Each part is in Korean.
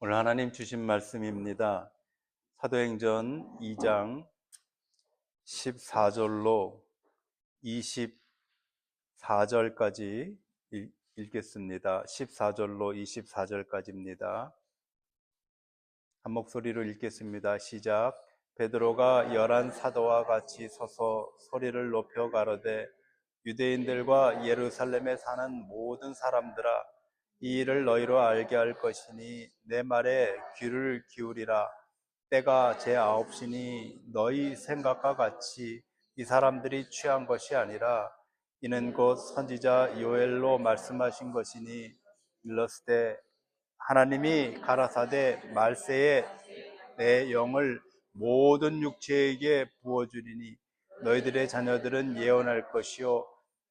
오늘 하나님 주신 말씀입니다. 사도행전 2장 14절로 24절까지 읽겠습니다. 14절로 24절까지입니다. 한 목소리로 읽겠습니다. 시작. 베드로가 열한 사도와 같이 서서 소리를 높여 가로되 유대인들과 예루살렘에 사는 모든 사람들아, 이 일을 너희로 알게 할 것이니 내 말에 귀를 기울이라. 때가 제 9시니 너희 생각과 같이 이 사람들이 취한 것이 아니라 이는 곧 선지자 요엘로 말씀하신 것이니 일러스되 하나님이 가라사대 말세에 내 영을 모든 육체에게 부어주리니 너희들의 자녀들은 예언할 것이요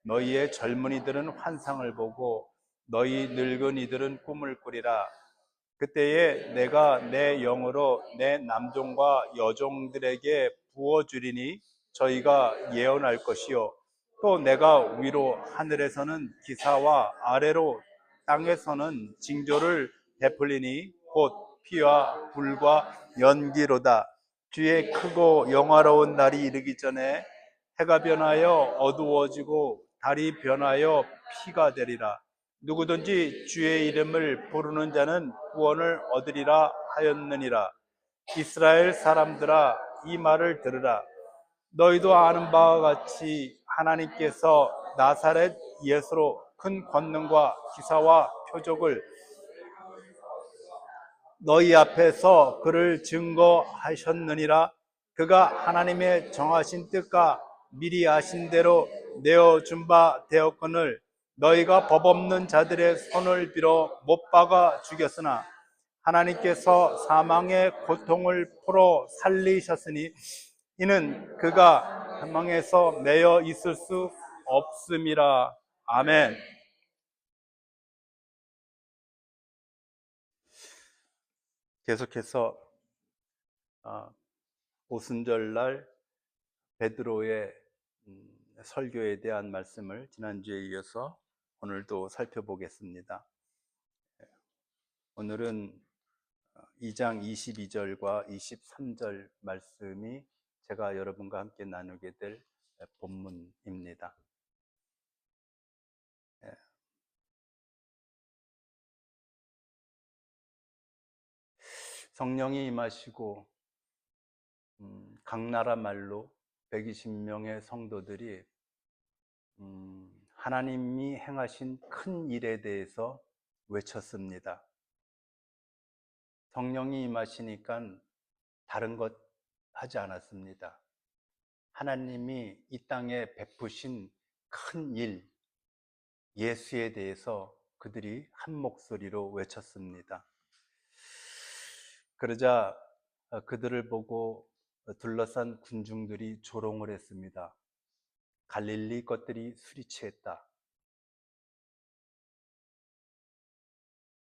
너희의 젊은이들은 환상을 보고 너희 늙은이들은 꿈을 꾸리라. 그때에 내가 내 영으로 내 남종과 여종들에게 부어주리니 저희가 예언할 것이요 또 내가 위로 하늘에서는 기사와 아래로 땅에서는 징조를 베풀리니 곧 피와 불과 연기로다. 주의 크고 영화로운 날이 이르기 전에 해가 변하여 어두워지고 달이 변하여 피가 되리라. 누구든지 주의 이름을 부르는 자는 구원을 얻으리라 하였느니라. 이스라엘 사람들아, 이 말을 들으라. 너희도 아는 바와 같이 하나님께서 나사렛 예수로 큰 권능과 기사와 표적을 너희 앞에서 그를 증거하셨느니라. 그가 하나님의 정하신 뜻과 미리 아신 대로 내어준 바 되었거늘 너희가 법 없는 자들의 손을 빌어 못 박아 죽였으나 하나님께서 사망의 고통을 풀어 살리셨으니 이는 그가 사망에서 매여 있을 수 없음이라. 아멘. 계속해서 오순절날 베드로의 설교에 대한 말씀을 지난주에 이어서 오늘도 살펴보겠습니다. 오늘은 2장 22절과 23절 말씀이 제가 여러분과 함께 나누게 될 본문입니다. 성령이 임하시고 각 나라 말로 120명의 성도들이 하나님이 행하신 큰 일에 대해서 외쳤습니다. 성령이 임하시니까 다른 것 하지 않았습니다. 하나님이 이 땅에 베푸신 큰 일, 예수에 대해서 그들이 한 목소리로 외쳤습니다. 그러자 그들을 보고 둘러싼 군중들이 조롱을 했습니다. 갈릴리 것들이 술이 취했다.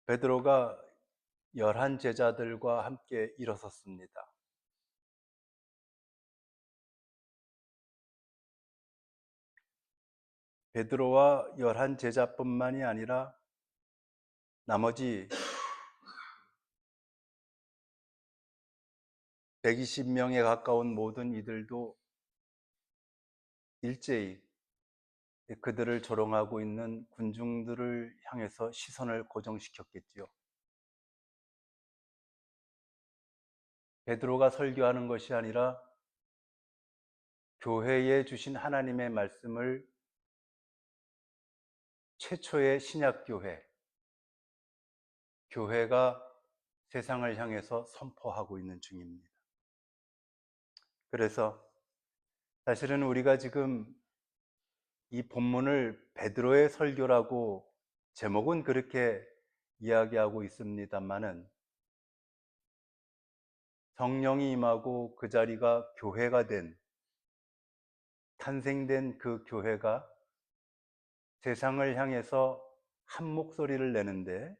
베드로가 11 제자들과 함께 일어섰습니다. 베드로와 11 제자뿐만이 아니라 나머지 120명에 가까운 모든 이들도 일제히 그들을 조롱하고 있는 군중들을 향해서 시선을 고정시켰겠지요. 베드로가 설교하는 것이 아니라 교회에 주신 하나님의 말씀을 최초의 신약교회, 교회가 세상을 향해서 선포하고 있는 중입니다. 그래서 사실은 우리가 지금 이 본문을 베드로의 설교라고 제목은 그렇게 이야기하고 있습니다만은 성령이 임하고 그 자리가 교회가 탄생된 그 교회가 세상을 향해서 한 목소리를 내는데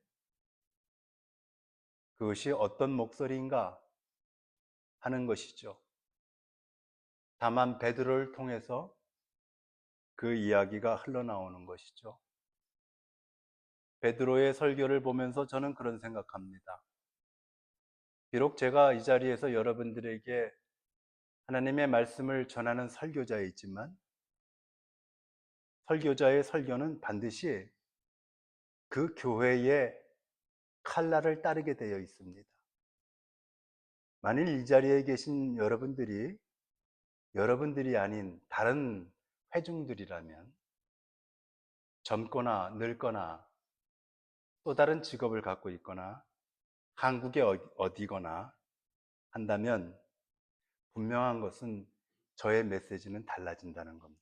그것이 어떤 목소리인가 하는 것이죠. 다만 베드로를 통해서 그 이야기가 흘러나오는 것이죠. 베드로의 설교를 보면서 저는 그런 생각합니다. 비록 제가 이 자리에서 여러분들에게 하나님의 말씀을 전하는 설교자이지만 설교자의 설교는 반드시 그 교회의 칼날을 따르게 되어 있습니다. 만일 이 자리에 계신 여러분들이 아닌 다른 회중들이라면 젊거나 늙거나 또 다른 직업을 갖고 있거나 한국의 어디거나 한다면 분명한 것은 저의 메시지는 달라진다는 겁니다.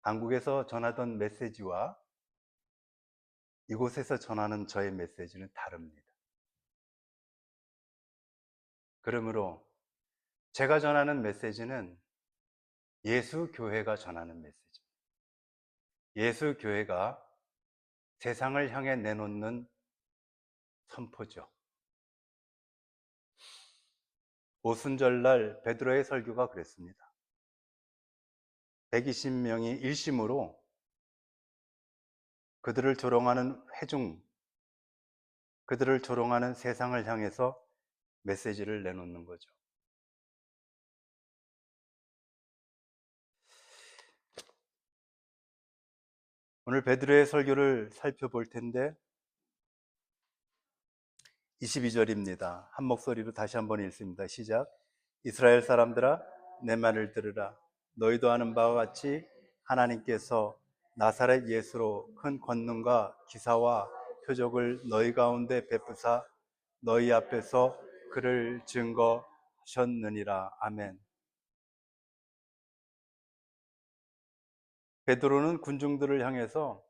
한국에서 전하던 메시지와 이곳에서 전하는 저의 메시지는 다릅니다. 그러므로 제가 전하는 메시지는 예수 교회가 전하는 메시지입니다. 예수 교회가 세상을 향해 내놓는 선포죠. 오순절날 베드로의 설교가 그랬습니다. 120명이 일심으로 그들을 조롱하는 회중, 그들을 조롱하는 세상을 향해서 메시지를 내놓는 거죠. 오늘 베드로의 설교를 살펴볼 텐데 22절입니다. 한 목소리로 다시 한번 읽습니다. 시작. 이스라엘 사람들아 내 말을 들으라. 너희도 아는 바와 같이 하나님께서 나사렛 예수로 큰 권능과 기사와 표적을 너희 가운데 베푸사 너희 앞에서 그를 증거하셨느니라. 아멘. 베드로는 군중들을 향해서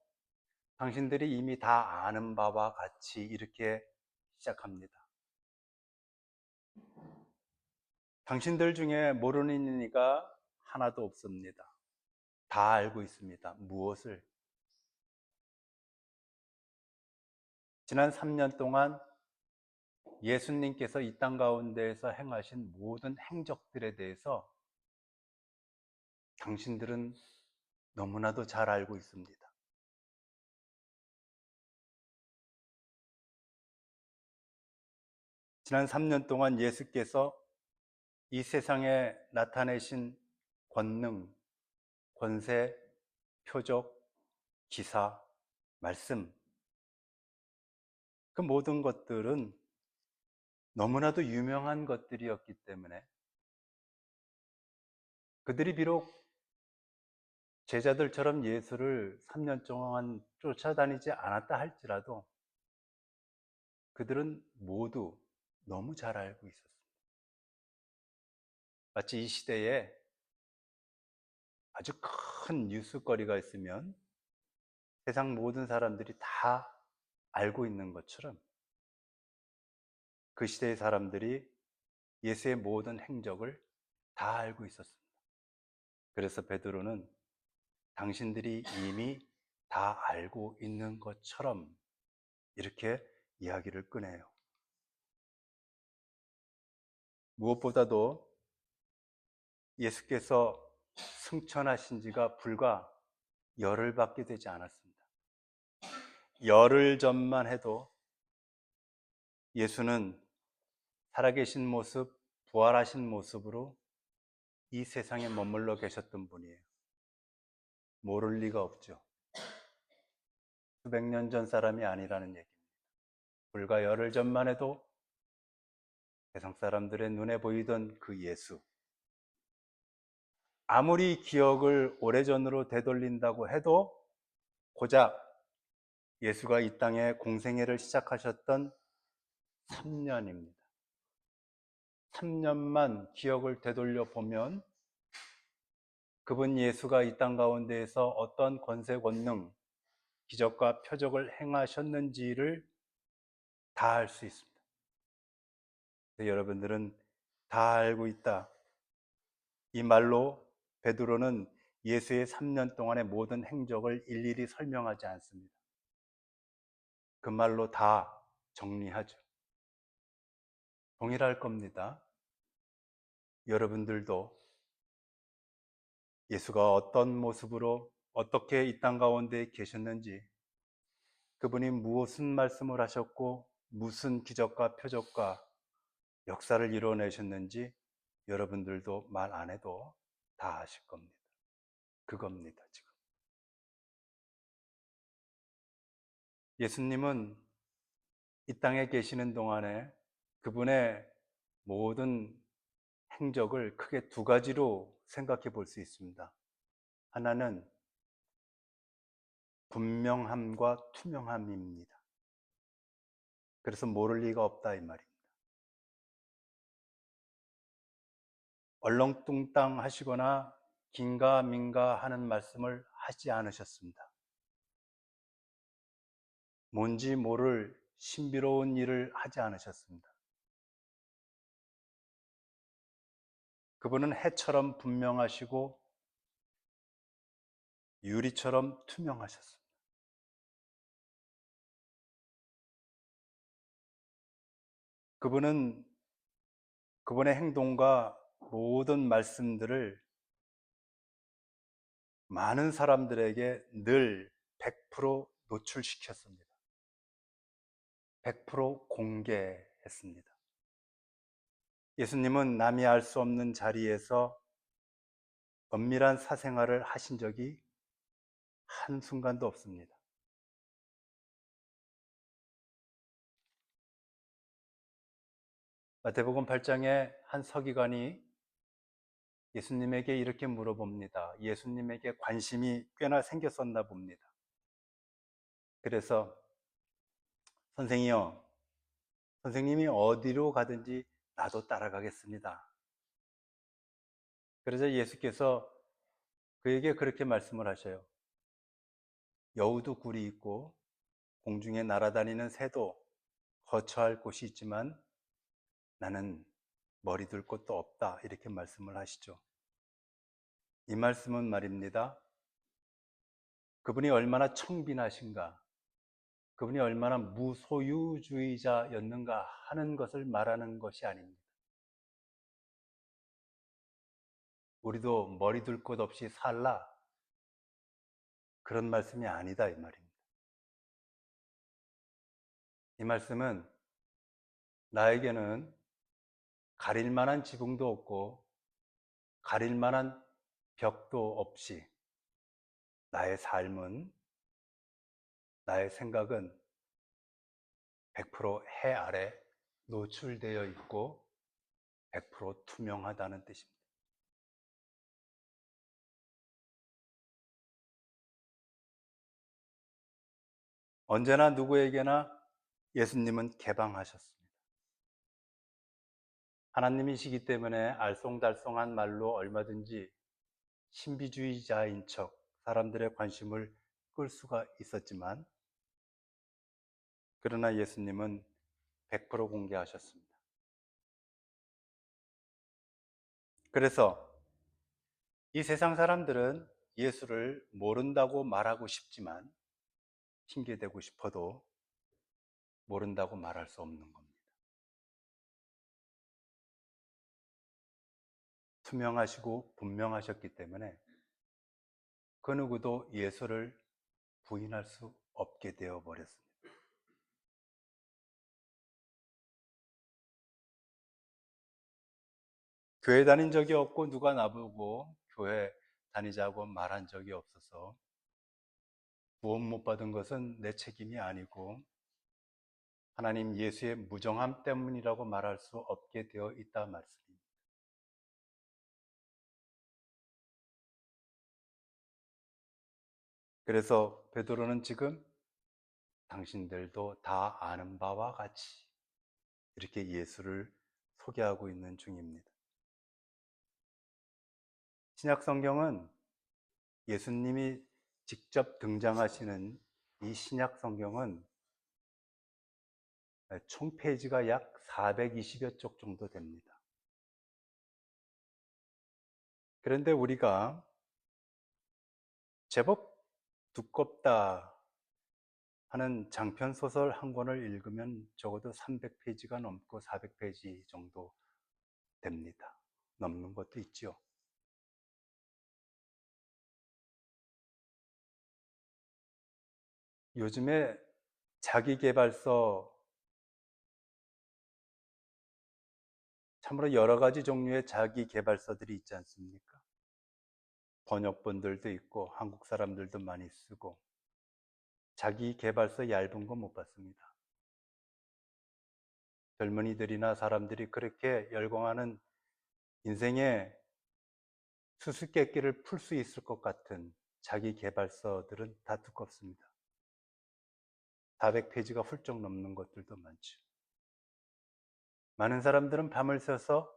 당신들이 이미 다 아는 바와 같이 이렇게 시작합니다. 당신들 중에 모르는 이가 하나도 없습니다. 다 알고 있습니다. 무엇을? 지난 3년 동안 예수님께서 이 땅 가운데에서 행하신 모든 행적들에 대해서 당신들은 너무나도 잘 알고 있습니다. 지난 3년 동안 예수께서 이 세상에 나타내신 권능, 권세, 표적, 기사, 말씀, 그 모든 것들은 너무나도 유명한 것들이었기 때문에 그들이 비록 제자들처럼 예수를 3년 동안 쫓아다니지 않았다 할지라도 그들은 모두 너무 잘 알고 있었습니다. 마치 이 시대에 아주 큰 뉴스거리가 있으면 세상 모든 사람들이 다 알고 있는 것처럼 그 시대의 사람들이 예수의 모든 행적을 다 알고 있었습니다. 그래서 베드로는 당신들이 이미 다 알고 있는 것처럼 이렇게 이야기를 꺼내요. 무엇보다도 예수께서 승천하신 지가 불과 열흘밖에 되지 않았습니다. 열흘 전만 해도 예수는 살아계신 모습, 부활하신 모습으로 이 세상에 머물러 계셨던 분이에요. 모를 리가 없죠. 수백 년 전 사람이 아니라는 얘기입니다. 불과 열흘 전만 해도 세상 사람들의 눈에 보이던 그 예수, 아무리 기억을 오래전으로 되돌린다고 해도 고작 예수가 이 땅에 공생애를 시작하셨던 3년입니다. 3년만 기억을 되돌려 보면 그분 예수가 이 땅 가운데에서 어떤 권세, 권능, 기적과 표적을 행하셨는지를 다 알 수 있습니다. 여러분들은 다 알고 있다. 이 말로 베드로는 예수의 3년 동안의 모든 행적을 일일이 설명하지 않습니다. 그 말로 다 정리하죠. 동일할 겁니다. 여러분들도 예수가 어떤 모습으로 어떻게 이 땅 가운데 계셨는지, 그분이 무슨 말씀을 하셨고 무슨 기적과 표적과 역사를 이루어내셨는지 여러분들도 말 안 해도 다 아실 겁니다. 그겁니다, 지금. 예수님은 이 땅에 계시는 동안에 그분의 모든 행적을 크게 두 가지로 생각해 볼 수 있습니다. 하나는 분명함과 투명함입니다. 그래서 모를 리가 없다 이 말입니다. 얼렁뚱땅 하시거나 긴가민가 하는 말씀을 하지 않으셨습니다. 뭔지 모를 신비로운 일을 하지 않으셨습니다. 그분은 해처럼 분명하시고 유리처럼 투명하셨습니다. 그분은 그분의 행동과 모든 말씀들을 많은 사람들에게 늘 100% 노출시켰습니다. 100% 공개했습니다. 예수님은 남이 알 수 없는 자리에서 엄밀한 사생활을 하신 적이 한순간도 없습니다. 마태복음 8장에 한 서기관이 예수님에게 이렇게 물어봅니다. 예수님에게 관심이 꽤나 생겼었나 봅니다. 그래서 선생이요, 선생님이 어디로 가든지 나도 따라가겠습니다. 그래서 예수께서 그에게 그렇게 말씀을 하셔요. 여우도 굴이 있고 공중에 날아다니는 새도 거처할 곳이 있지만 나는 머리 둘 곳도 없다. 이렇게 말씀을 하시죠. 이 말씀은 말입니다. 그분이 얼마나 청빈하신가, 그분이 얼마나 무소유주의자였는가 하는 것을 말하는 것이 아닙니다. 우리도 머리 둘 곳 없이 살라, 그런 말씀이 아니다 이 말입니다. 이 말씀은 나에게는 가릴 만한 지붕도 없고 가릴 만한 벽도 없이 나의 삶은, 나의 생각은 100%해 아래 노출되어 있고 100% 투명하다는 뜻입니다. 언제나 누구에게나 예수님은 개방하셨습니다. 하나님이시기 때문에 알쏭달쏭한 말로 얼마든지 신비주의자인 척 사람들의 관심을 끌 수가 있었지만, 그러나 예수님은 100% 공개하셨습니다. 그래서 이 세상 사람들은 예수를 모른다고 말하고 싶지만, 핑계대고 싶어도 모른다고 말할 수 없는 겁니다. 투명하시고 분명하셨기 때문에 그 누구도 예수를 부인할 수 없게 되어 버렸습니다. 교회 다닌 적이 없고 누가 나보고 교회 다니자고 말한 적이 없어서 구원 못 받은 것은 내 책임이 아니고 하나님 예수의 무정함 때문이라고 말할 수 없게 되어 있다 말씀입니다. 그래서 베드로는 지금 당신들도 다 아는 바와 같이 이렇게 예수를 소개하고 있는 중입니다. 신약 성경은 예수님이 직접 등장하시는 이 신약 성경은 총 페이지가 약 420여 쪽 정도 됩니다. 그런데 우리가 제법 두껍다 하는 장편 소설 한 권을 읽으면 적어도 300페이지가 넘고 400페이지 정도 됩니다. 넘는 것도 있죠. 요즘에 자기계발서 참으로 여러 가지 종류의 자기 개발서들이 있지 않습니까? 번역본들도 있고 한국 사람들도 많이 쓰고 자기 개발서 얇은 거 못 봤습니다. 젊은이들이나 사람들이 그렇게 열광하는 인생의 수수께끼를 풀 수 있을 것 같은 자기 개발서들은 다 두껍습니다. 400페이지가 훌쩍 넘는 것들도 많죠. 많은 사람들은 밤을 새서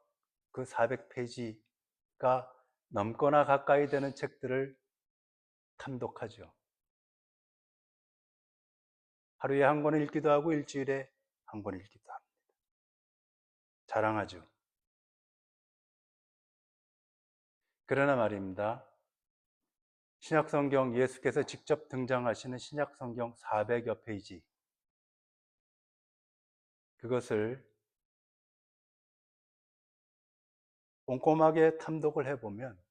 그 400페이지가 넘거나 가까이 되는 책들을 탐독하죠. 하루에 한 권을 읽기도 하고 일주일에 한 권 읽기도 합니다. 자랑하죠. 그러나 말입니다. 신약성경 예수께서 직접 등장하시는 신약성경 400여 페이지 그것을 꼼꼼하게 탐독을 해보면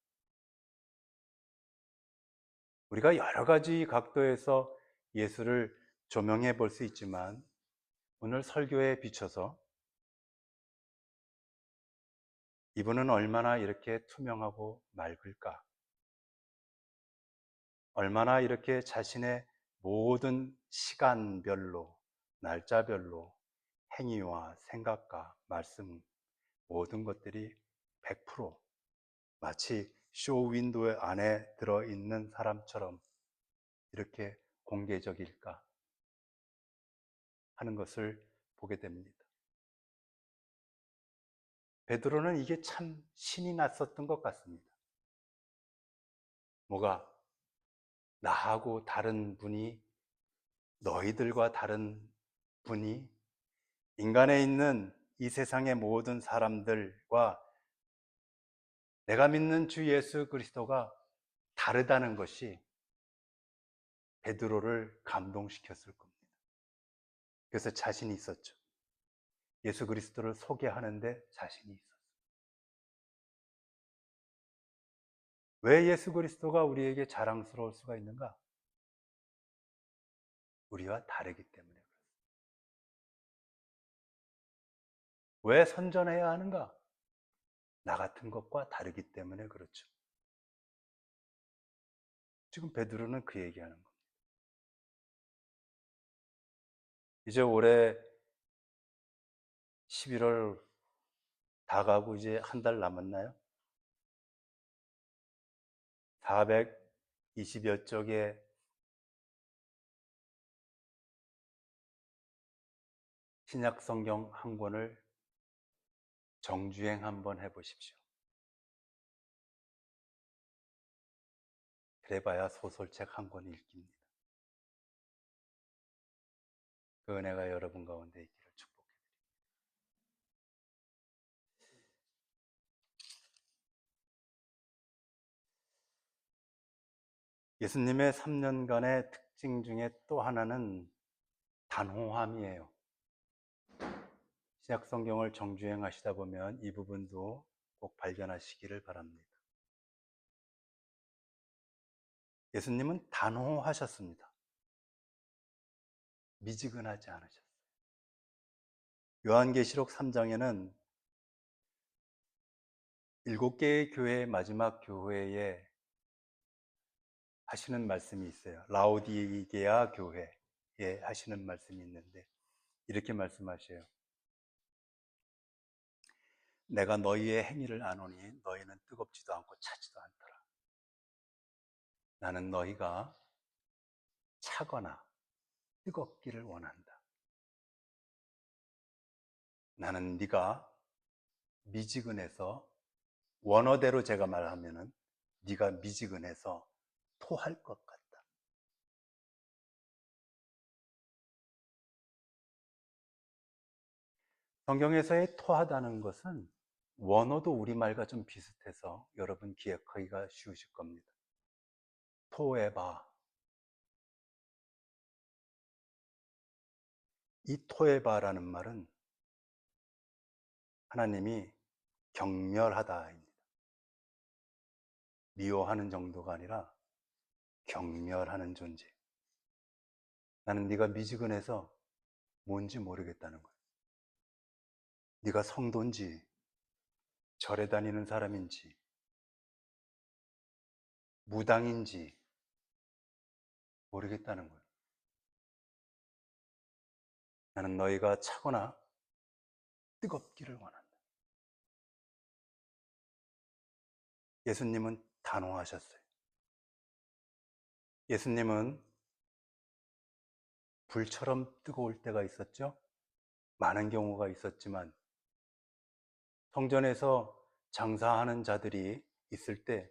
우리가 여러 가지 각도에서 예수를 조명해 볼 수 있지만 오늘 설교에 비춰서 이분은 얼마나 이렇게 투명하고 맑을까? 얼마나 이렇게 자신의 모든 시간별로, 날짜별로 행위와 생각과 말씀 모든 것들이 100% 마치 쇼 윈도우 안에 들어있는 사람처럼 이렇게 공개적일까 하는 것을 보게 됩니다. 베드로는 이게 참 신이 났었던 것 같습니다. 뭐가? 나하고 다른 분이, 너희들과 다른 분이 인간에 있는 이 세상의 모든 사람들과 내가 믿는 주 예수 그리스도가 다르다는 것이 베드로를 감동시켰을 겁니다. 그래서 자신이 있었죠. 예수 그리스도를 소개하는데 자신이 있었어요. 왜 예수 그리스도가 우리에게 자랑스러울 수가 있는가? 우리와 다르기 때문에 그렇습니다. 왜 선전해야 하는가? 나 같은 것과 다르기 때문에 그렇죠. 지금 베드로는 그 얘기하는 겁니다. 이제 올해 11월 다 가고 이제 한 달 남았나요? 420여 쪽의 신약 성경 한 권을 정주행 한번 해보십시오. 그래봐야 소설책 한 권 읽기입니다. 그 은혜가 여러분 가운데 있기를 축복해드립니다. 예수님의 3년간의 특징 중에 또 하나는 단호함이에요. 신약 성경을 정주행하시다 보면 이 부분도 꼭 발견하시기를 바랍니다. 예수님은 단호하셨습니다. 미지근하지 않으셨어요. 요한계시록 3장에는 7개의 교회의 마지막 교회에 하시는 말씀이 있어요. 라오디게아 교회에 하시는 말씀이 있는데 이렇게 말씀하셔요. 내가 너희의 행위를 아노니 너희는 뜨겁지도 않고 차지도 않더라. 나는 너희가 차거나 뜨겁기를 원한다. 나는 네가 미지근해서 원어대로 제가 말하면은 네가 미지근해서 토할 것 같다. 성경에서의 토하다는 것은 원어도 우리말과 좀 비슷해서 여러분 기억하기가 쉬우실 겁니다. 토에바. 이 토에바라는 말은 하나님이 경멸하다입니다. 미워하는 정도가 아니라 경멸하는 존재. 나는 네가 미지근해서 뭔지 모르겠다는 거예요. 네가 성도인지 절에 다니는 사람인지 무당인지 모르겠다는 거예요. 나는 너희가 차거나 뜨겁기를 원한다. 예수님은 단호하셨어요. 예수님은 불처럼 뜨거울 때가 있었죠. 많은 경우가 있었지만 성전에서 장사하는 자들이 있을 때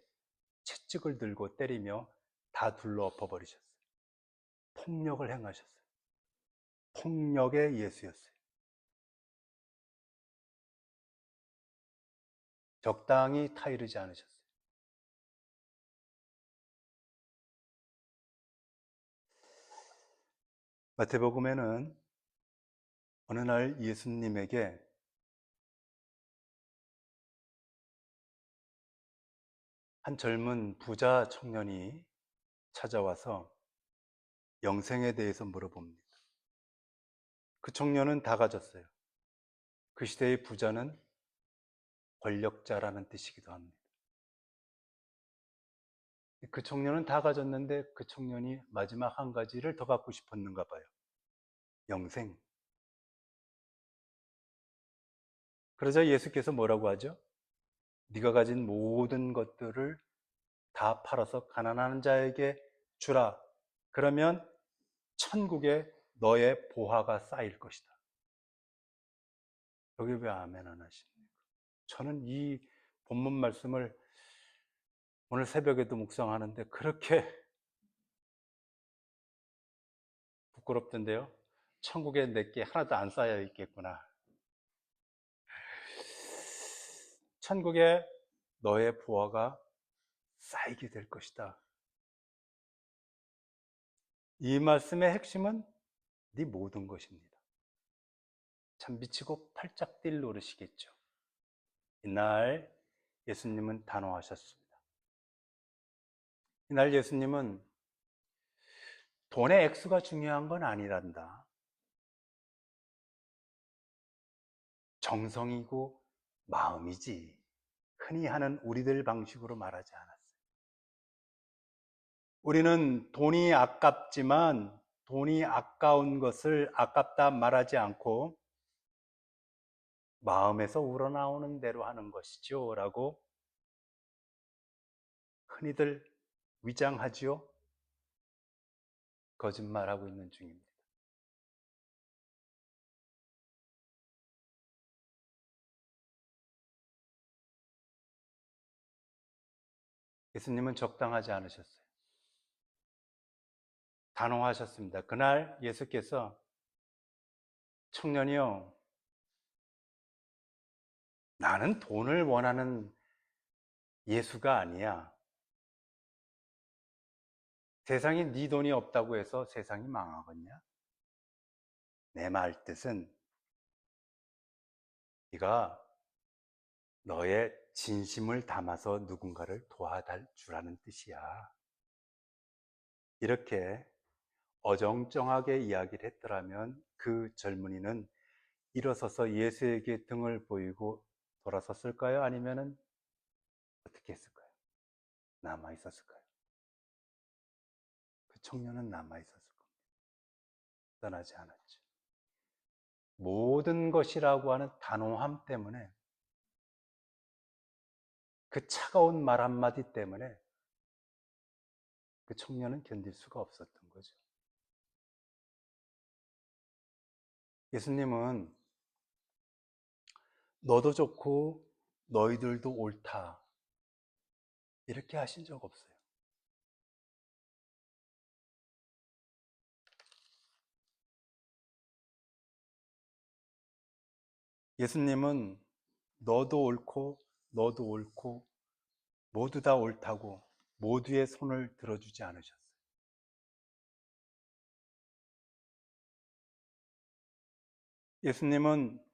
채찍을 들고 때리며 다 둘러 엎어버리셨어요. 폭력을 행하셨어요. 폭력의 예수였어요. 적당히 타이르지 않으셨어요. 마태복음에는 어느 날 예수님에게 한 젊은 부자 청년이 찾아와서 영생에 대해서 물어봅니다. 그 청년은 다 가졌어요. 그 시대의 부자는 권력자라는 뜻이기도 합니다. 그 청년은 다 가졌는데 그 청년이 마지막 한 가지를 더 갖고 싶었는가 봐요. 영생. 그러자 예수께서 뭐라고 하죠? 네가 가진 모든 것들을 다 팔아서 가난한 자에게 주라. 그러면 천국에 너의 보화가 쌓일 것이다. 여기 왜 아멘 안 하십니까? 저는 이 본문 말씀을 오늘 새벽에도 묵상하는데 그렇게 부끄럽던데요. 천국에 내게 하나도 안 쌓여 있겠구나. 천국에 너의 보화가 쌓이게 될 것이다. 이 말씀의 핵심은 네 모든 것입니다. 참 미치고 팔짝 뛸 노릇이겠죠. 이날 예수님은 단호하셨습니다. 이날 예수님은 돈의 액수가 중요한 건 아니란다. 정성이고 마음이지. 흔히 하는 우리들 방식으로 말하지 않았어요. 우리는 돈이 아깝지만 돈이 아까운 것을 아깝다 말하지 않고 마음에서 우러나오는 대로 하는 것이죠 라고 흔히들 위장하지요. 거짓말하고 있는 중입니다. 예수님은 적당하지 않으셨어요. 단호하셨습니다. 그날 예수께서 청년이요, 나는 돈을 원하는 예수가 아니야. 세상에 네 돈이 없다고 해서 세상이 망하겠냐? 내 말 뜻은 네가 너의 진심을 담아서 누군가를 도와주라는 뜻이야. 이렇게 어정쩡하게 이야기를 했더라면 그 젊은이는 일어서서 예수에게 등을 보이고 돌아섰을까요? 아니면은 어떻게 했을까요? 남아 있었을까요? 그 청년은 남아 있었을 겁니다. 떠나지 않았죠. 모든 것이라고 하는 단호함 때문에, 그 차가운 말 한마디 때문에 그 청년은 견딜 수가 없었던 거죠. 예수님은 너도 좋고 너희들도 옳다 이렇게 하신 적 없어요. 예수님은 너도 옳고 너도 옳고 모두 다 옳다고 모두의 손을 들어주지 않으셨어요. 예수님은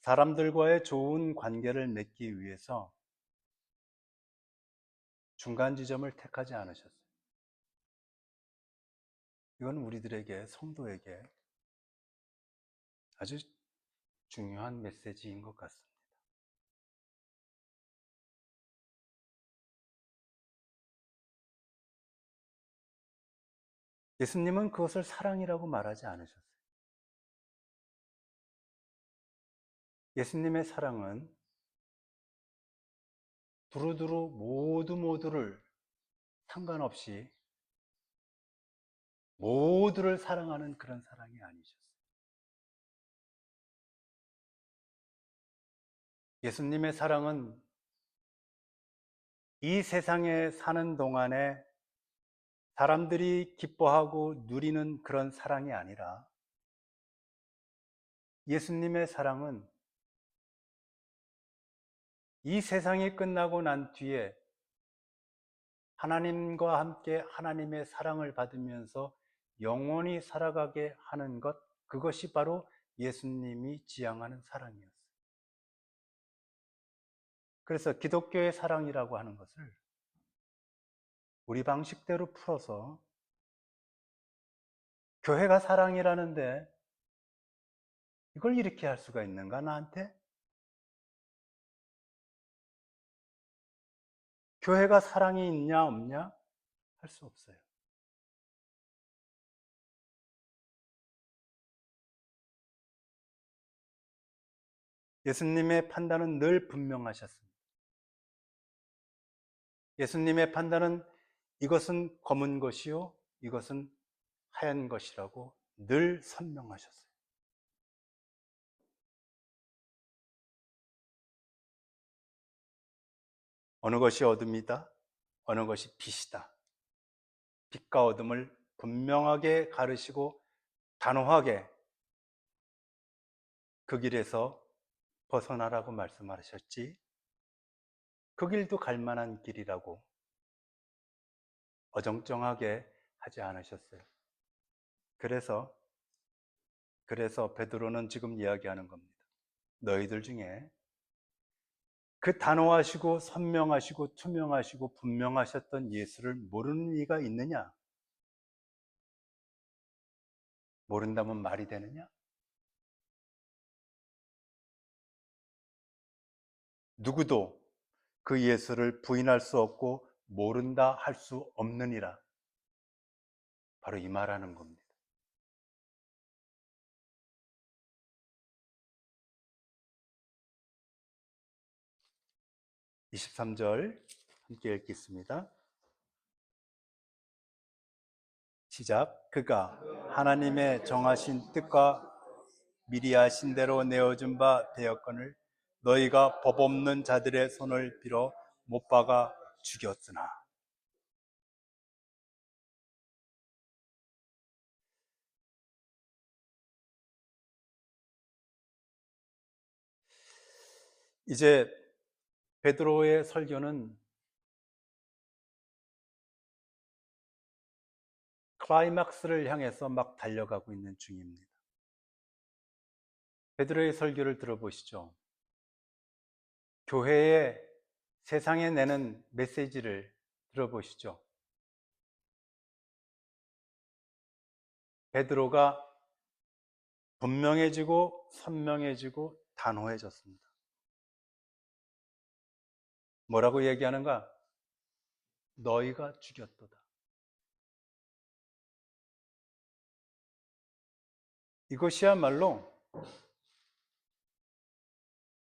사람들과의 좋은 관계를 맺기 위해서 중간 지점을 택하지 않으셨어요. 이건 우리들에게, 성도에게 아주 중요한 메시지인 것 같습니다. 예수님은 그것을 사랑이라고 말하지 않으셨어요. 예수님의 사랑은 두루두루 모두를 상관없이 모두를 사랑하는 그런 사랑이 아니셨어요. 예수님의 사랑은 이 세상에 사는 동안에 사람들이 기뻐하고 누리는 그런 사랑이 아니라 예수님의 사랑은 이 세상이 끝나고 난 뒤에 하나님과 함께 하나님의 사랑을 받으면서 영원히 살아가게 하는 것, 그것이 바로 예수님이 지향하는 사랑이었어요. 그래서 기독교의 사랑이라고 하는 것을 우리 방식대로 풀어서 교회가 사랑이라는데 이걸 이렇게 할 수가 있는가, 나한테? 교회가 사랑이 있냐 없냐? 할 수 없어요. 예수님의 판단은 늘 분명하셨습니다. 예수님의 판단은 이것은 검은 것이요, 이것은 하얀 것이라고 늘 선명하셨어요. 어느 것이 어둠이다, 어느 것이 빛이다. 빛과 어둠을 분명하게 가르시고 단호하게 그 길에서 벗어나라고 말씀하셨지, 그 길도 갈 만한 길이라고 어정쩡하게 하지 않으셨어요. 그래서 베드로는 지금 이야기하는 겁니다. 너희들 중에 그 단호하시고 선명하시고 투명하시고 분명하셨던 예수를 모르는 이가 있느냐? 모른다면 말이 되느냐? 누구도 그 예수를 부인할 수 없고 모른다 할 수 없느니라. 바로 이 말하는 겁니다. 23절 함께 읽겠습니다. 시작. 그가 하나님의 정하신 뜻과 미리 하신 대로 내어준 바 되었거늘 너희가 법 없는 자들의 손을 빌어 못 박아 죽였으나. 이제 베드로의 설교는 클라이막스를 향해서 막 달려가고 있는 중입니다. 베드로의 설교를 들어보시죠. 교회에 세상에 내는 메시지를 들어보시죠. 베드로가 분명해지고 선명해지고 단호해졌습니다. 뭐라고 얘기하는가? 너희가 죽였도다. 이것이야말로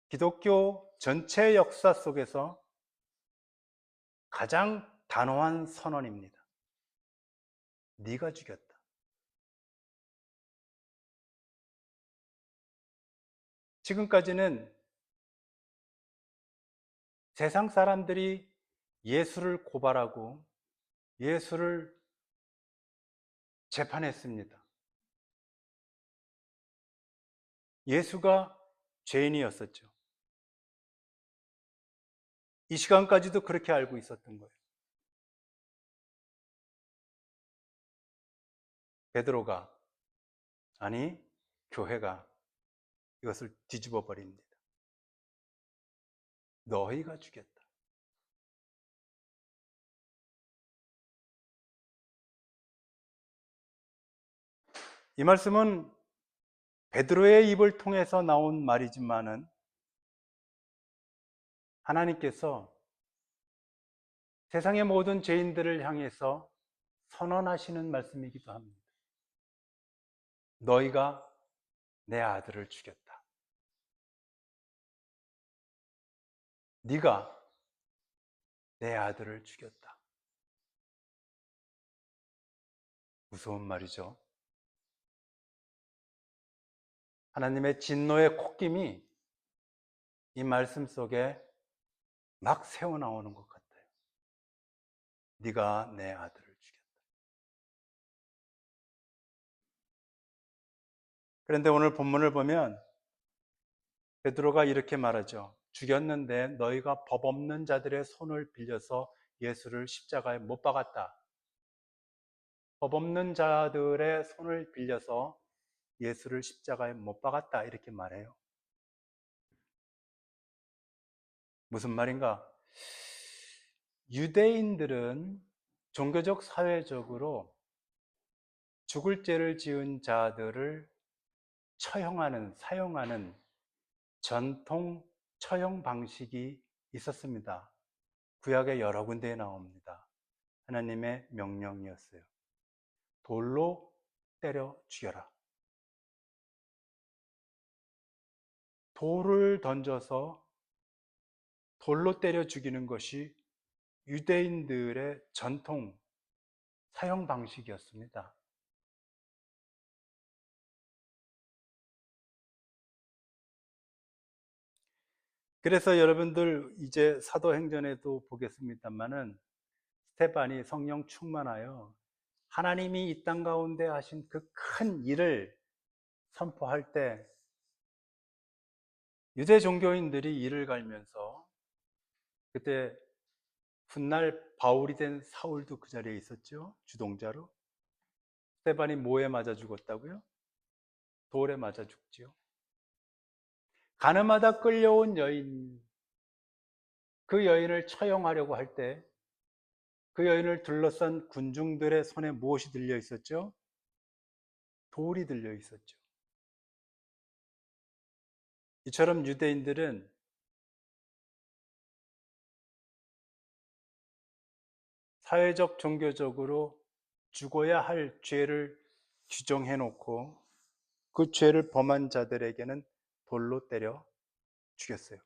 기독교 전체 역사 속에서 가장 단호한 선언입니다. 네가 죽였다. 지금까지는 세상 사람들이 예수를 고발하고 예수를 재판했습니다. 예수가 죄인이었었죠. 이 시간까지도 그렇게 알고 있었던 거예요. 베드로가, 아니 교회가 이것을 뒤집어 버립니다. 너희가 죽였다. 이 말씀은 베드로의 입을 통해서 나온 말이지만은 하나님께서 세상의 모든 죄인들을 향해서 선언하시는 말씀이기도 합니다. 너희가 내 아들을 죽였다. 네가 내 아들을 죽였다. 무서운 말이죠. 하나님의 진노의 콧김이 이 말씀 속에 막 새어나오는 것 같아요. 네가 내 아들을 죽였다. 그런데 오늘 본문을 보면 베드로가 이렇게 말하죠. 죽였는데 너희가 법 없는 자들의 손을 빌려서 예수를 십자가에 못 박았다. 법 없는 자들의 손을 빌려서 예수를 십자가에 못 박았다. 이렇게 말해요. 무슨 말인가? 유대인들은 종교적, 사회적으로 죽을 죄를 지은 자들을 처형하는, 사용하는 전통 처형 방식이 있었습니다. 구약의 여러 군데에 나옵니다. 하나님의 명령이었어요. 돌로 때려 죽여라. 돌을 던져서 돌로 때려 죽이는 것이 유대인들의 전통 사형 방식이었습니다. 그래서 여러분들 이제 사도행전에도 보겠습니다만은 스테반이 성령 충만하여 하나님이 이 땅 가운데 하신 그 큰 일을 선포할 때 유대 종교인들이 이를 갈면서 그때 훗날 바울이 된 사울도 그 자리에 있었죠. 주동자로. 스테반이 뭐에 맞아 죽었다고요? 돌에 맞아 죽지요. 가늠하다 끌려온 여인, 그 여인을 처형하려고 할 때 그 여인을 둘러싼 군중들의 손에 무엇이 들려 있었죠? 돌이 들려 있었죠. 이처럼 유대인들은 사회적, 종교적으로 죽어야 할 죄를 규정해 놓고 그 죄를 범한 자들에게는 돌로 때려 죽였어요.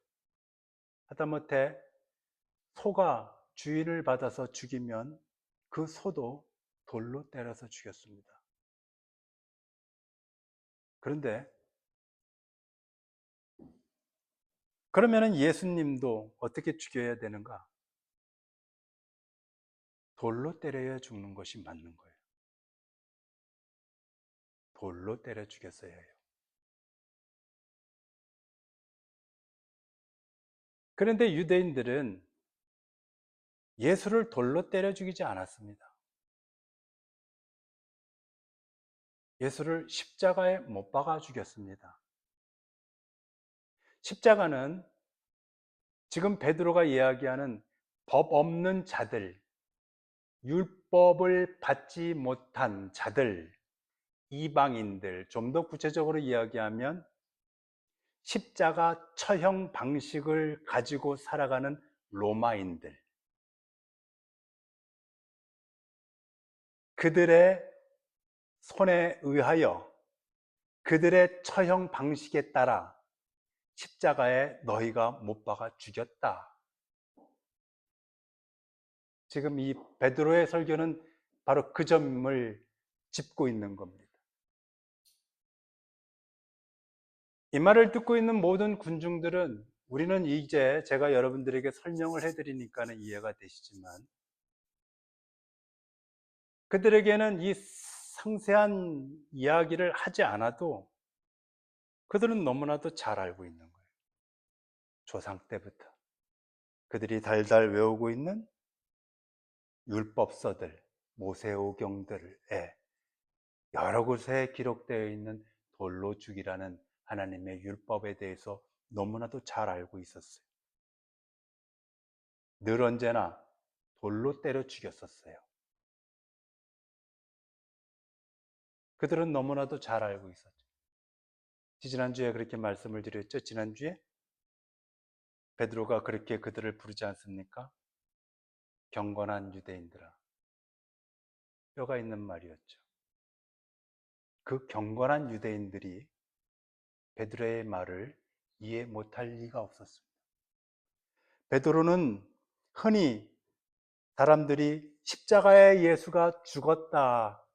하다못해 소가 주인을 받아서 죽이면 그 소도 돌로 때려서 죽였습니다. 그런데 그러면은 예수님도 어떻게 죽여야 되는가? 돌로 때려야 죽는 것이 맞는 거예요. 돌로 때려 죽였어야 해요. 그런데 유대인들은 예수를 돌로 때려 죽이지 않았습니다. 예수를 십자가에 못 박아 죽였습니다. 십자가는 지금 베드로가 이야기하는 법 없는 자들, 율법을 받지 못한 자들, 이방인들, 좀 더 구체적으로 이야기하면 십자가 처형 방식을 가지고 살아가는 로마인들, 그들의 손에 의하여 그들의 처형 방식에 따라 십자가에 너희가 못 박아 죽였다. 지금 이 베드로의 설교는 바로 그 점을 짚고 있는 겁니다. 이 말을 듣고 있는 모든 군중들은 우리는 이제 제가 여러분들에게 설명을 해드리니까는 이해가 되시지만 그들에게는 이 상세한 이야기를 하지 않아도 그들은 너무나도 잘 알고 있는 거예요. 조상 때부터 그들이 달달 외우고 있는 율법서들, 모세오경들에 여러 곳에 기록되어 있는 돌로 죽이라는 하나님의 율법에 대해서 너무나도 잘 알고 있었어요. 늘 언제나 돌로 때려 죽였었어요. 그들은 너무나도 잘 알고 있었죠. 지난주에 그렇게 말씀을 드렸죠. 지난주에 베드로가 그렇게 그들을 부르지 않습니까? 경건한 유대인들아, 뼈가 있는 말이었죠. 그 경건한 유대인들이 베드로의 말을 이해 못할 리가 없었습니다. 베드로는 흔히 사람들이 십자가에 예수가 죽었다,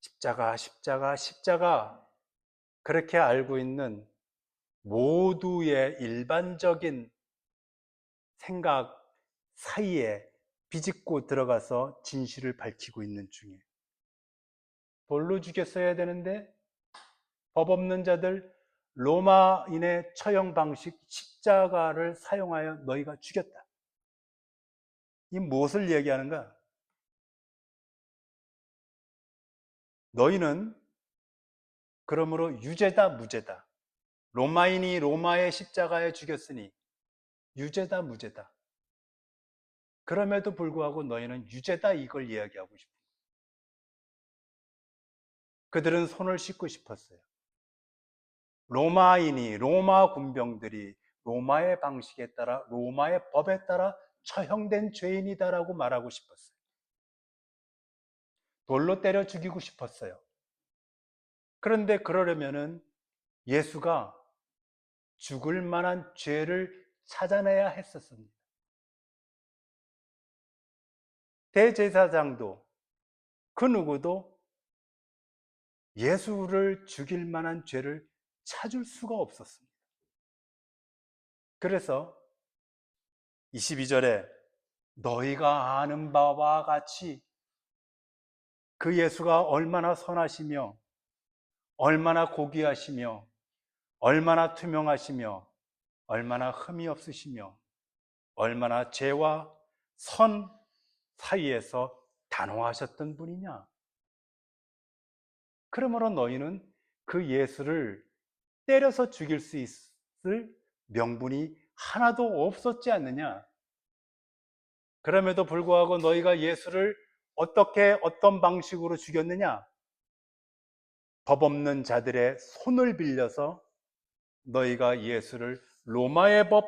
십자가, 십자가, 십자가, 그렇게 알고 있는 모두의 일반적인 생각 사이에 비집고 들어가서 진실을 밝히고 있는 중에, 돌로 죽였어야 되는데 법 없는 자들, 로마인의 처형 방식 십자가를 사용하여 너희가 죽였다. 이 무엇을 얘기하는가? 너희는 그러므로 유죄다, 무죄다. 로마인이 로마의 십자가에 죽였으니 유죄다, 무죄다. 그럼에도 불구하고 너희는 유죄다, 이걸 이야기하고 싶어. 그들은 손을 씻고 싶었어요. 로마인이, 로마 군병들이 로마의 방식에 따라, 로마의 법에 따라 처형된 죄인이다라고 말하고 싶었어요. 돌로 때려 죽이고 싶었어요. 그런데 그러려면은 예수가 죽을 만한 죄를 찾아내야 했었습니다. 대제사장도 그 누구도 예수를 죽일 만한 죄를 찾을 수가 없었습니다. 그래서 22절에 너희가 아는 바와 같이 그 예수가 얼마나 선하시며 얼마나 고귀하시며 얼마나 투명하시며 얼마나 흠이 없으시며 얼마나 죄와 선 사이에서 단호하셨던 분이냐. 그러므로 너희는 그 예수를 때려서 죽일 수 있을 명분이 하나도 없었지 않느냐. 그럼에도 불구하고 너희가 예수를 어떻게 어떤 방식으로 죽였느냐? 법 없는 자들의 손을 빌려서 너희가 예수를 로마의 법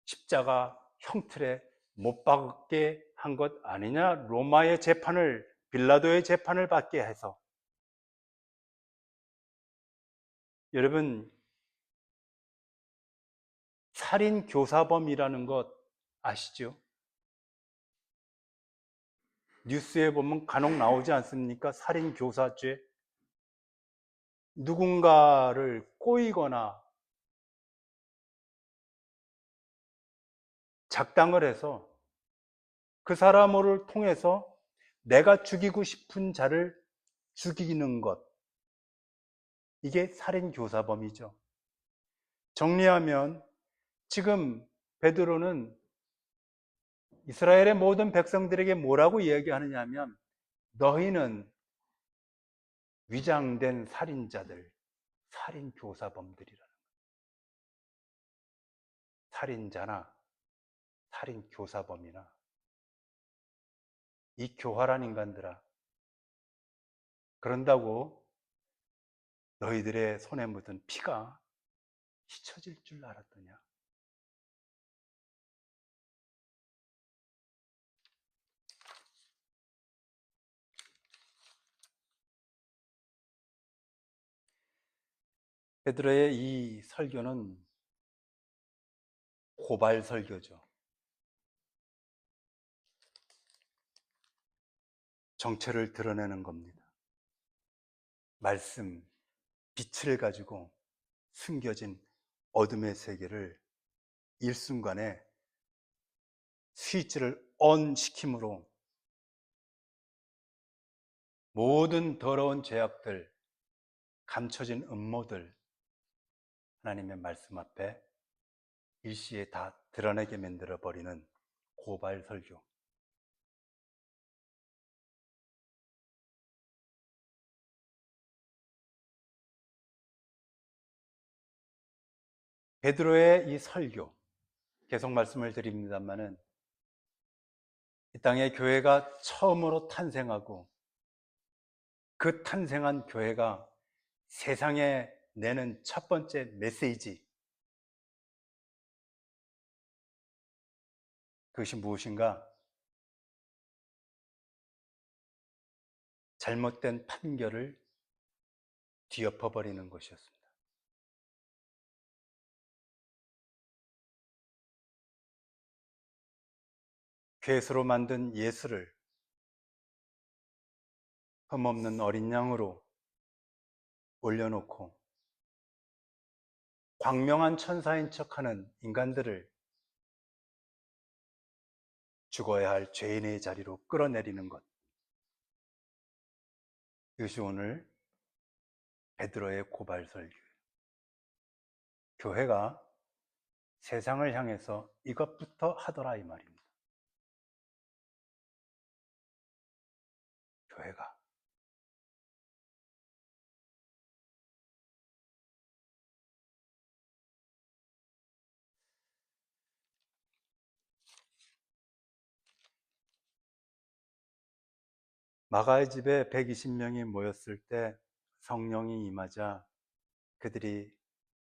십자가 형틀에 못 박게 한 것 아니냐? 로마의 재판을, 빌라도의 재판을 받게 해서. 여러분, 살인 교사범이라는 것 아시죠? 뉴스에 보면 간혹 나오지 않습니까? 살인 교사죄. 누군가를 꼬이거나 작당을 해서 그 사람을 통해서 내가 죽이고 싶은 자를 죽이는 것. 이게 살인 교사범이죠. 정리하면 지금 베드로는 이스라엘의 모든 백성들에게 뭐라고 이야기하느냐 하면 너희는 위장된 살인자들, 살인 교사범들이라는 거예요. 살인자나 살인 교사범이나 이 교활한 인간들아, 그런다고 너희들의 손에 묻은 피가 잊혀질 줄 알았더냐. 베드로의 이 설교는 고발 설교죠. 정체를 드러내는 겁니다. 말씀, 빛을 가지고 숨겨진 어둠의 세계를 일순간에 스위치를 ON 시킴으로 모든 더러운 죄악들, 감춰진 음모들, 하나님의 말씀 앞에 일시에 다 드러내게 만들어버리는 고발 설교. 베드로의 이 설교, 계속 말씀을 드립니다만은 이 땅에 교회가 처음으로 탄생하고 그 탄생한 교회가 세상에 내는 첫 번째 메시지, 그것이 무엇인가? 잘못된 판결을 뒤엎어버리는 것이었습니다. 괴수로 만든 예수를 흠없는 어린 양으로 올려놓고 광명한 천사인 척하는 인간들을 죽어야 할 죄인의 자리로 끌어내리는 것. 이것이 오늘 베드로의 고발설교. 교회가 세상을 향해서 이것부터 하더라 이 말입니다. 교회가 마가의 집에 120명이 모였을 때 성령이 임하자 그들이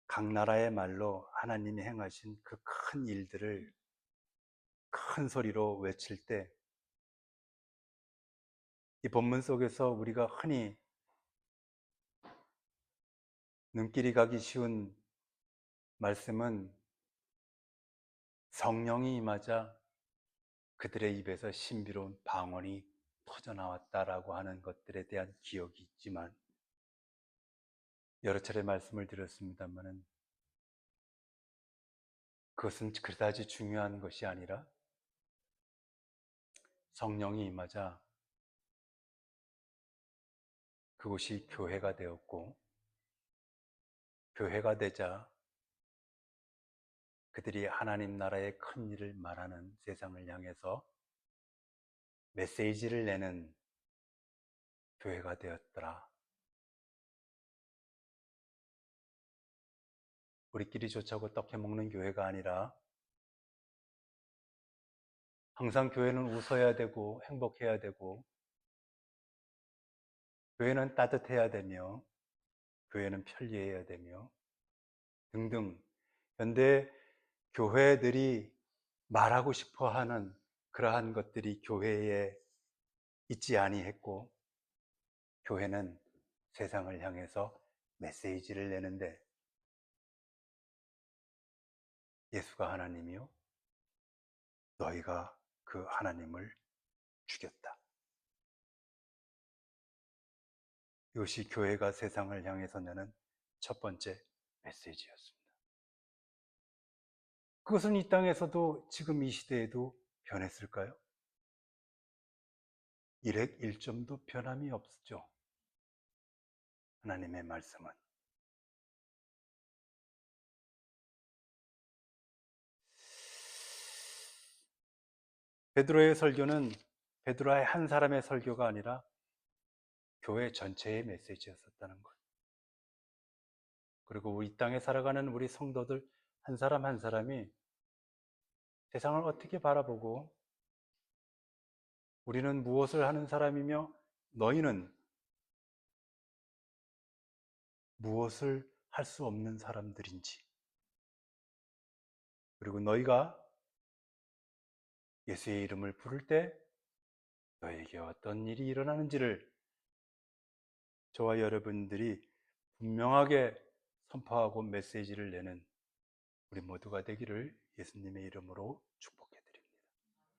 각 나라의 말로 하나님이 행하신 그 큰 일들을 큰 소리로 외칠 때 이 본문 속에서 우리가 흔히 눈길이 가기 쉬운 말씀은 성령이 임하자 그들의 입에서 신비로운 방언이 터져나왔다라고 하는 것들에 대한 기억이 있지만 여러 차례 말씀을 드렸습니다마는 그것은 그다지 중요한 것이 아니라 성령이 임하자 그곳이 교회가 되었고 교회가 되자 그들이 하나님 나라의 큰 일을 말하는 세상을 향해서 메시지를 내는 교회가 되었더라. 우리끼리 좋자고 떡 해먹는 교회가 아니라 항상 교회는 웃어야 되고 행복해야 되고 교회는 따뜻해야 되며 교회는 편리해야 되며 등등 현대 교회들이 말하고 싶어하는 그러한 것들이 교회에 있지 아니했고 교회는 세상을 향해서 메시지를 내는데 예수가 하나님이요 너희가 그 하나님을 죽였다. 이것이 교회가 세상을 향해서 내는 첫 번째 메시지였습니다. 그것은 이 땅에서도 지금 이 시대에도 변했을까요? 일점도 변함이 없죠. 하나님의 말씀은. 베드로의 설교는 베드로의 한 사람의 설교가 아니라 교회 전체의 메시지였었다는 것. 그리고 이 땅에 살아가는 우리 성도들 한 사람 한 사람이 세상을 어떻게 바라보고 우리는 무엇을 하는 사람이며 너희는 무엇을 할 수 없는 사람들인지 그리고 너희가 예수의 이름을 부를 때 너에게 어떤 일이 일어나는지를 저와 여러분들이 분명하게 선포하고 메시지를 내는 우리 모두가 되기를 예수님의 이름으로 축복해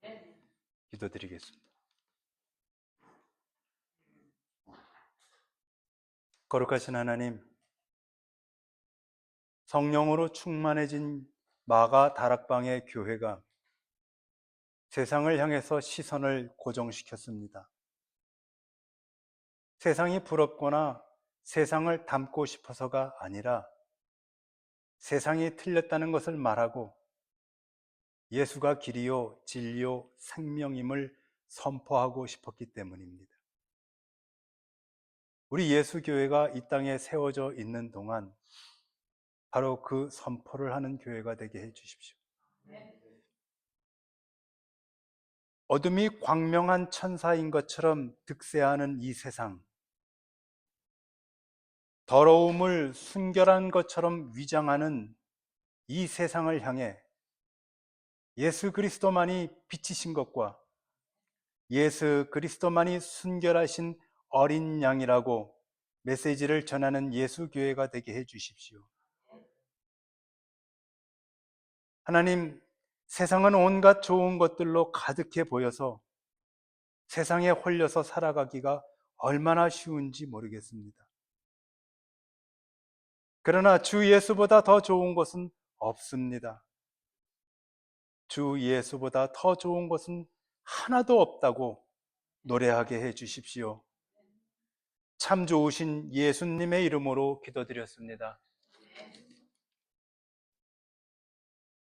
드립니다. 기도드리겠습니다. 거룩하신 하나님, 성령으로 충만해진 마가 다락방의 교회가 세상을 향해서 시선을 고정시켰습니다. 세상이 부럽거나 세상을 닮고 싶어서가 아니라 세상이 틀렸다는 것을 말하고 예수가 길이요, 진리요, 생명임을 선포하고 싶었기 때문입니다. 우리 예수교회가 이 땅에 세워져 있는 동안 바로 그 선포를 하는 교회가 되게 해 주십시오. 어둠이 광명한 천사인 것처럼 득세하는 이 세상, 더러움을 순결한 것처럼 위장하는 이 세상을 향해 예수 그리스도만이 빛이신 것과 예수 그리스도만이 순결하신 어린 양이라고 메시지를 전하는 예수교회가 되게 해 주십시오. 하나님, 세상은 온갖 좋은 것들로 가득해 보여서 세상에 홀려서 살아가기가 얼마나 쉬운지 모르겠습니다. 그러나 주 예수보다 더 좋은 것은 없습니다. 주 예수보다 더 좋은 것은 하나도 없다고 노래하게 해 주십시오. 참 좋으신 예수님의 이름으로 기도드렸습니다.